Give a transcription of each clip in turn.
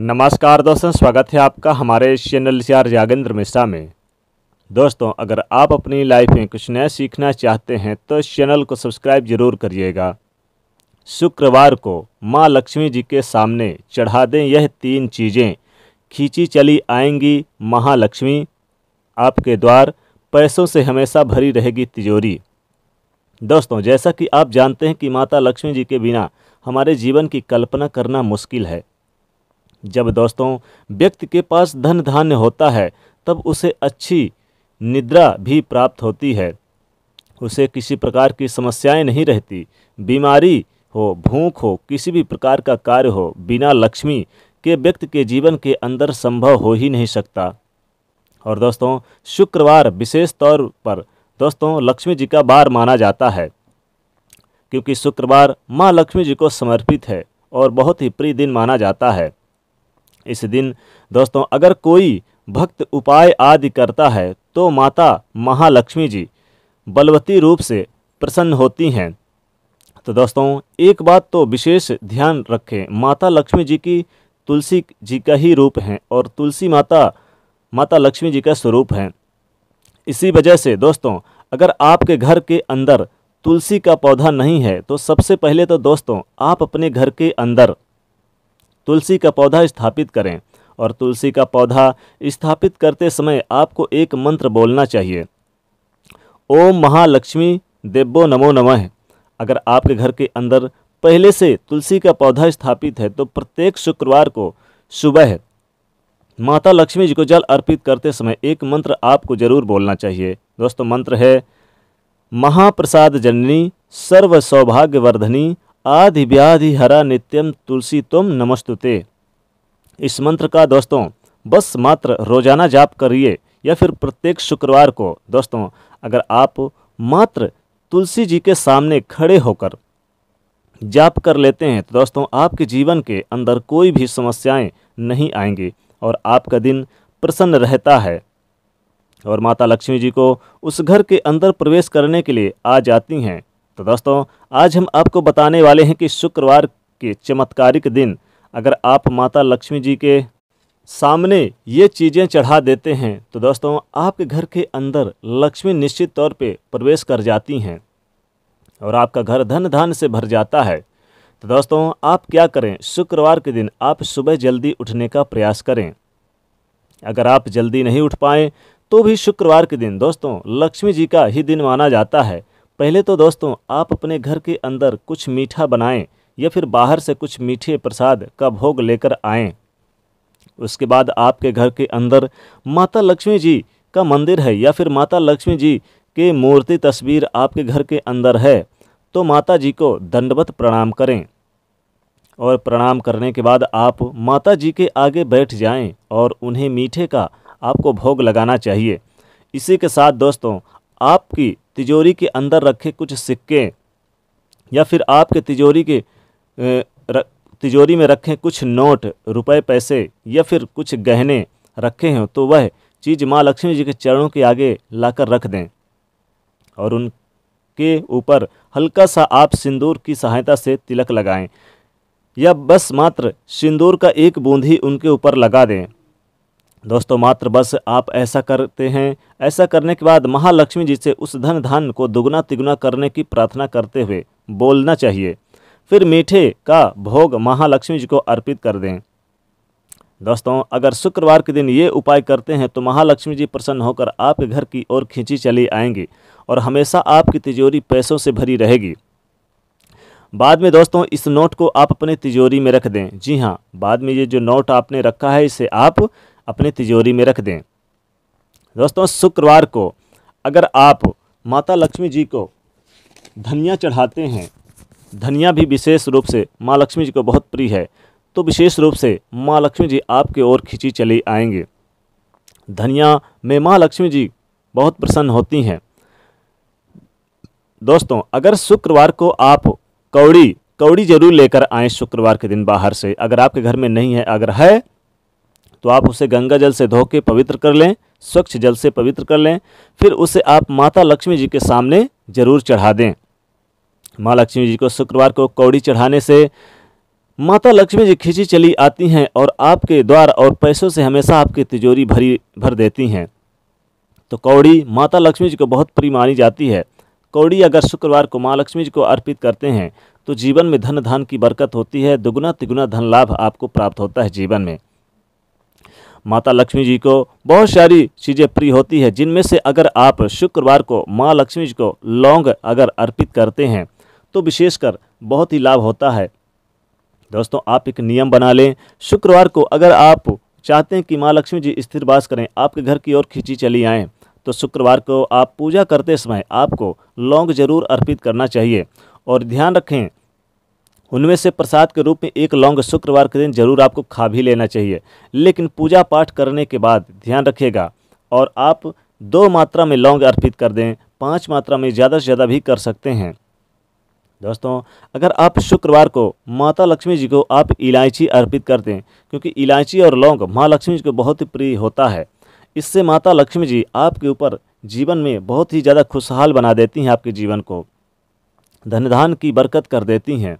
नमस्कार दोस्तों, स्वागत है आपका हमारे चैनल से राजेंद्र मिश्रा में। दोस्तों, अगर आप अपनी लाइफ में कुछ नया सीखना चाहते हैं तो इस चैनल को सब्सक्राइब जरूर करिएगा। शुक्रवार को माँ लक्ष्मी जी के सामने चढ़ा दें यह 3 चीज़ें, खींची चली आएंगी महालक्ष्मी, आपके द्वार पैसों से हमेशा भरी रहेगी तिजोरी। दोस्तों, जैसा कि आप जानते हैं कि माता लक्ष्मी जी के बिना हमारे जीवन की कल्पना करना मुश्किल है। जब दोस्तों व्यक्ति के पास धन धान्य होता है तब उसे अच्छी निद्रा भी प्राप्त होती है, उसे किसी प्रकार की समस्याएं नहीं रहती। बीमारी हो, भूख हो, किसी भी प्रकार का कार्य हो, बिना लक्ष्मी के व्यक्ति के जीवन के अंदर संभव हो ही नहीं सकता। और दोस्तों, शुक्रवार विशेष तौर पर दोस्तों लक्ष्मी जी का वार माना जाता है, क्योंकि शुक्रवार माँ लक्ष्मी जी को समर्पित है और बहुत ही प्रिय दिन माना जाता है। इस दिन दोस्तों अगर कोई भक्त उपाय आदि करता है तो माता महालक्ष्मी जी बलवती रूप से प्रसन्न होती हैं। तो दोस्तों एक बात तो विशेष ध्यान रखें, माता लक्ष्मी जी की तुलसी जी का ही रूप हैं और तुलसी माता लक्ष्मी जी का स्वरूप हैं। इसी वजह से दोस्तों अगर आपके घर के अंदर तुलसी का पौधा नहीं है तो सबसे पहले तो दोस्तों आप अपने घर के अंदर तुलसी का पौधा स्थापित करें। और तुलसी का पौधा स्थापित करते समय आपको एक मंत्र बोलना चाहिए, ओम महालक्ष्मी देवो नमो नमः। अगर आपके घर के अंदर पहले से तुलसी का पौधा स्थापित है तो प्रत्येक शुक्रवार को सुबह माता लक्ष्मी जी को जल अर्पित करते समय एक मंत्र आपको जरूर बोलना चाहिए। दोस्तों मंत्र है, महाप्रसाद जननी सर्व सौभाग्यवर्धनी आदि व्याधि हरा नित्यम तुलसी तुम नमस्तुते। इस मंत्र का दोस्तों बस मात्र रोजाना जाप करिए या फिर प्रत्येक शुक्रवार को दोस्तों अगर आप मात्र तुलसी जी के सामने खड़े होकर जाप कर लेते हैं तो दोस्तों आपके जीवन के अंदर कोई भी समस्याएं नहीं आएंगी और आपका दिन प्रसन्न रहता है और माता लक्ष्मी जी को उस घर के अंदर प्रवेश करने के लिए आ जाती हैं। तो दोस्तों आज हम आपको बताने वाले हैं कि शुक्रवार के चमत्कारिक दिन अगर आप माता लक्ष्मी जी के सामने ये चीज़ें चढ़ा देते हैं तो दोस्तों आपके घर के अंदर लक्ष्मी निश्चित तौर पे प्रवेश कर जाती हैं और आपका घर धन धान्य से भर जाता है। तो दोस्तों आप क्या करें, शुक्रवार के दिन आप सुबह जल्दी उठने का प्रयास करें। अगर आप जल्दी नहीं उठ पाएँ तो भी शुक्रवार के दिन दोस्तों लक्ष्मी जी का ही दिन माना जाता है। पहले तो दोस्तों आप अपने घर के अंदर कुछ मीठा बनाएं या फिर बाहर से कुछ मीठे प्रसाद का भोग लेकर आएं। उसके बाद आपके घर के अंदर माता लक्ष्मी जी का मंदिर है या फिर माता लक्ष्मी जी के मूर्ति तस्वीर आपके घर के अंदर है तो माता जी को दंडवत प्रणाम करें और प्रणाम करने के बाद आप माता जी के आगे बैठ जाएं और उन्हें मीठे का आपको भोग लगाना चाहिए। इसी के साथ दोस्तों आपकी तिजोरी के अंदर रखे कुछ सिक्के या फिर आपके तिजोरी में रखें कुछ नोट, रुपए, पैसे या फिर कुछ गहने रखे हैं तो वह चीज़ माँ लक्ष्मी जी के चरणों के आगे लाकर रख दें और उनके ऊपर हल्का सा आप सिंदूर की सहायता से तिलक लगाएं या बस मात्र सिंदूर का एक बूंद ही उनके ऊपर लगा दें। दोस्तों मात्र बस आप ऐसा करते हैं। ऐसा करने के बाद महालक्ष्मी जी से उस धन धान्य को दुगना तिगुना करने की प्रार्थना करते हुए बोलना चाहिए। फिर मीठे का भोग महालक्ष्मी जी को अर्पित कर दें। दोस्तों अगर शुक्रवार के दिन ये उपाय करते हैं तो महालक्ष्मी जी प्रसन्न होकर आपके घर की ओर खींची चली आएंगी और हमेशा आपकी तिजोरी पैसों से भरी रहेगी। बाद में दोस्तों इस नोट को आप अपने तिजोरी में रख दें। जी हाँ, बाद में ये जो नोट आपने रखा है इसे आप अपने तिजोरी में रख दें। दोस्तों शुक्रवार को अगर आप माता लक्ष्मी जी को धनिया चढ़ाते हैं, धनिया भी विशेष रूप से माँ लक्ष्मी जी को बहुत प्रिय है, तो विशेष रूप से माँ लक्ष्मी जी आपके ओर खींची चली आएंगे। धनिया में माँ लक्ष्मी जी बहुत प्रसन्न होती हैं। दोस्तों अगर शुक्रवार को आप कौड़ी जरूर लेकर आएँ शुक्रवार के दिन बाहर से। अगर आपके घर में नहीं है, अगर है तो आप उसे गंगा जल से धो के पवित्र कर लें, स्वच्छ जल से पवित्र कर लें। फिर उसे आप माता लक्ष्मी जी के सामने जरूर चढ़ा दें। माँ लक्ष्मी जी को शुक्रवार को कौड़ी चढ़ाने से माता लक्ष्मी जी खींची चली आती हैं और आपके द्वार और पैसों से हमेशा आपकी तिजोरी भर देती हैं। तो कौड़ी माता लक्ष्मी जी को बहुत प्रिय मानी जाती है। कौड़ी अगर शुक्रवार को माँ लक्ष्मी जी को अर्पित करते हैं तो जीवन में धन धान की बरकत होती है, दुगुना तिगुना धन लाभ आपको प्राप्त होता है जीवन में। माता लक्ष्मी जी को बहुत सारी चीज़ें प्रिय होती है, जिनमें से अगर आप शुक्रवार को माँ लक्ष्मी जी को लौंग अगर अर्पित करते हैं तो विशेषकर बहुत ही लाभ होता है। दोस्तों, आप एक नियम बना लें, शुक्रवार को अगर आप चाहते हैं कि माँ लक्ष्मी जी स्थिर वास करें, आपके घर की ओर खींची चली आएँ, तो शुक्रवार को आप पूजा करते समय आपको लौंग जरूर अर्पित करना चाहिए। और ध्यान रखें, उनमें से प्रसाद के रूप में एक लौंग शुक्रवार के दिन जरूर आपको खा भी लेना चाहिए, लेकिन पूजा पाठ करने के बाद ध्यान रखिएगा और आप 2 मात्रा में लौंग अर्पित कर दें, 5 मात्रा में ज़्यादा से ज़्यादा भी कर सकते हैं। दोस्तों, अगर आप शुक्रवार को माता लक्ष्मी जी को आप इलायची अर्पित कर दें, क्योंकि इलायची और लौंग माँ लक्ष्मी जी को बहुत ही प्रिय होता है, इससे माता लक्ष्मी जी आपके ऊपर जीवन में बहुत ही ज़्यादा खुशहाल बना देती हैं, आपके जीवन को धन धान की बरकत कर देती हैं।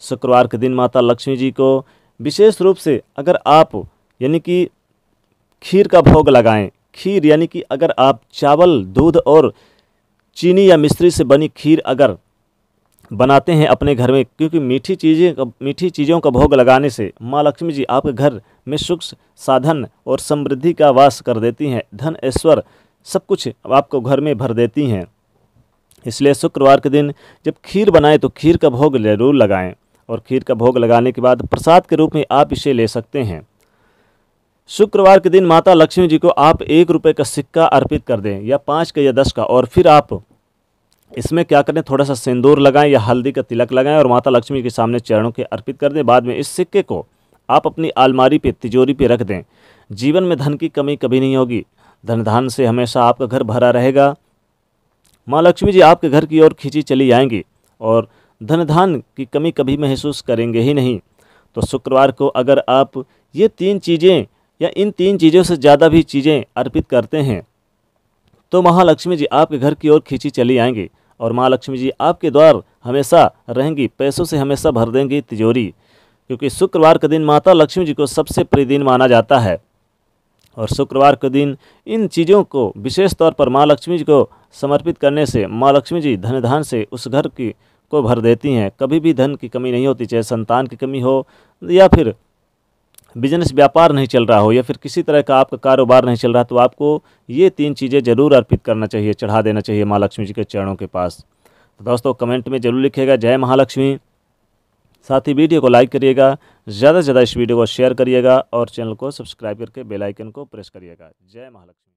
शुक्रवार के दिन माता लक्ष्मी जी को विशेष रूप से अगर आप यानी कि खीर का भोग लगाएं, खीर यानी कि अगर आप चावल, दूध और चीनी या मिश्री से बनी खीर अगर बनाते हैं अपने घर में, क्योंकि मीठी चीज़ों का भोग लगाने से माँ लक्ष्मी जी आपके घर में सुख साधन और समृद्धि का वास कर देती हैं, धन ऐश्वर्य सब कुछ आपको घर में भर देती हैं। इसलिए शुक्रवार के दिन जब खीर बनाएं तो खीर का भोग जरूर लगाएं, और खीर का भोग लगाने के बाद प्रसाद के रूप में आप इसे ले सकते हैं। शुक्रवार के दिन माता लक्ष्मी जी को आप 1 रुपये का सिक्का अर्पित कर दें, या 5 का या 10 का, और फिर आप इसमें क्या करें, थोड़ा सा सिंदूर लगाएं या हल्दी का तिलक लगाएं और माता लक्ष्मी के सामने चरणों के अर्पित कर दें। बाद में इस सिक्के को आप अपनी अलमारी पे, तिजोरी पे रख दें। जीवन में धन की कमी कभी नहीं होगी, धन धान से हमेशा आपका घर भरा रहेगा। माँ लक्ष्मी जी आपके घर की ओर खींची चली आएंगी और धन धान की कमी कभी महसूस करेंगे ही नहीं। तो शुक्रवार को अगर आप ये 3 चीज़ें या इन 3 चीज़ों से ज़्यादा भी चीज़ें अर्पित करते हैं तो महालक्ष्मी जी आपके घर की ओर खींची चली आएंगी और माँ लक्ष्मी जी आपके द्वार हमेशा रहेंगी, पैसों से हमेशा भर देंगी तिजोरी, क्योंकि शुक्रवार के दिन माता लक्ष्मी जी को सबसे प्रिय दिन माना जाता है। और शुक्रवार के दिन इन चीज़ों को विशेष तौर पर माँ लक्ष्मी जी को समर्पित करने से माँ लक्ष्मी जी धन धान से उस घर की को भर देती हैं। कभी भी धन की कमी नहीं होती, चाहे संतान की कमी हो या फिर बिजनेस व्यापार नहीं चल रहा हो या फिर किसी तरह का आपका कारोबार नहीं चल रहा, तो आपको ये 3 चीज़ें जरूर अर्पित करना चाहिए, चढ़ा देना चाहिए माँ लक्ष्मी जी के चरणों के पास। तो दोस्तों, कमेंट में जरूर लिखिएगा जय महालक्ष्मी। साथ ही वीडियो को लाइक करिएगा, ज़्यादा से ज़्यादा इस वीडियो को शेयर करिएगा और चैनल को सब्सक्राइब करके बेल आइकन को प्रेस करिएगा। जय महालक्ष्मी।